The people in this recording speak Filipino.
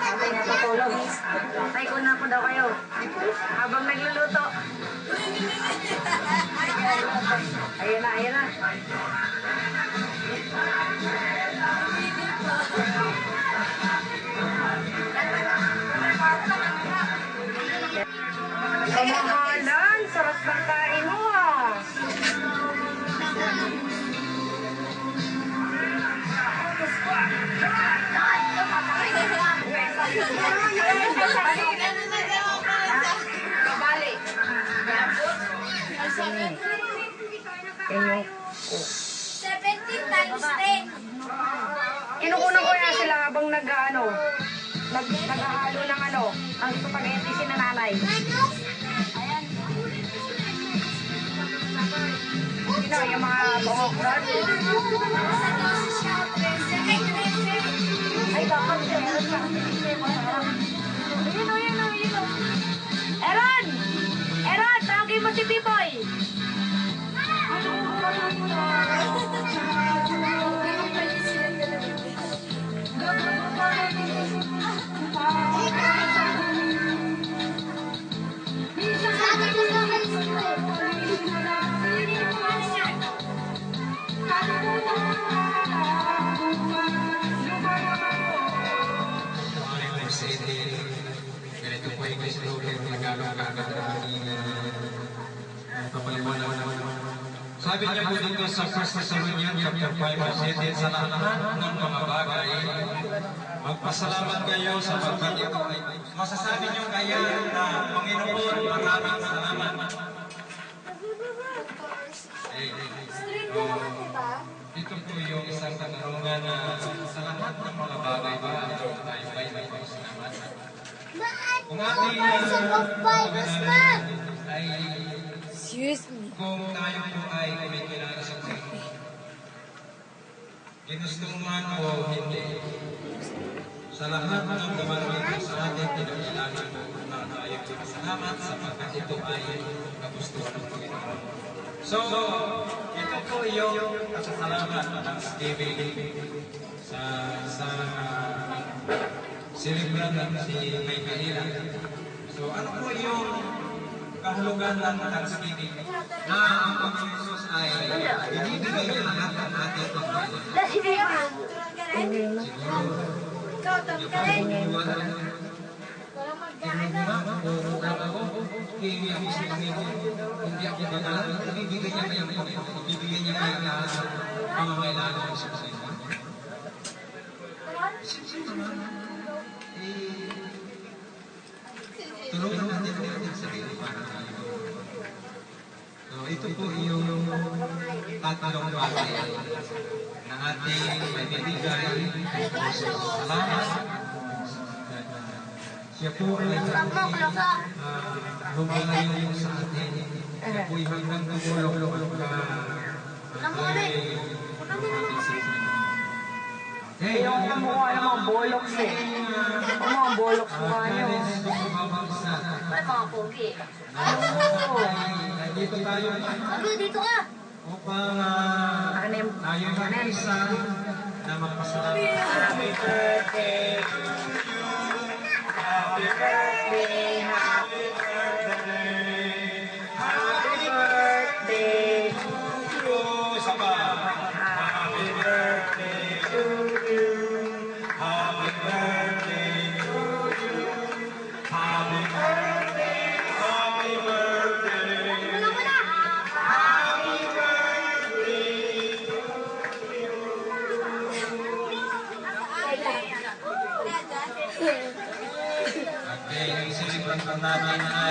Tatay natutulog. Tatay ko na po daw kayo. Habang nagluluto. Ayan na, ayan na. Kamahalan, sarap ng kain mo ah. Yung 17 times 10. Kinukunan ko yan sila habang naghahalo ng ang spaghetti si nanay. Sino yung mga bumukrat? Ay, bakit siya? Yun o. Eron! Eron, tawagin mo si Pipoy! Ganito po yung gusto ko yung nagagawa sabi niya po dito sa 1 Thessalonians chapter 5 verse 18, sa lahat ng mga bagay, magpasalamat kayo sapagkat ito ay masasabi niyo kaya na Panginoon, maraming salamat. Ito po yung isang katanungan na sa lahat ng mga bagay ba tayo ay magpasalamat. Kung ating ay kung tayo po ay kumikilala sa Panginoon, ginusto man o hindi, sa lahat ng dumating sa atin, pinakilala po na tayo pinasalamat sapagkat ito ay kagustuhan ng Panginoon. So, ito po yung kasasalamat ng Thanksgiving sa celebran ng si Michaela. So, ano po yung kahulugan ng Thanksgiving na ang Panginoon Jesus ay binibigay niya lahat ng ating pagkakas. Hindi ako gagalan, ibibigay niya kayong Panginoon, ibibigay niya kayong pangangailangan ng Panginoon. Tulungan natin ang ating sarili para tayo. So, ito po yung tatlong bagay na ating may bibigay. Salamat. Siya po ay lumalayo sa atin. Siya po ay hanggang tumulong Yung kamukha ng mga boloks eh. Ang mga boloks mukha nyo. Ay, mga pogi. Dito tayo. Dito ka. Upang tayo yung isa na magpasalamat. Happy birthday to you. Happy birthday, happy birthday. Happy birthday to you. Happy birthday to you. Happy birthday to you. Happy birthday, happy birthday. Happy birthday to you. Okay, yung silipran pa natin na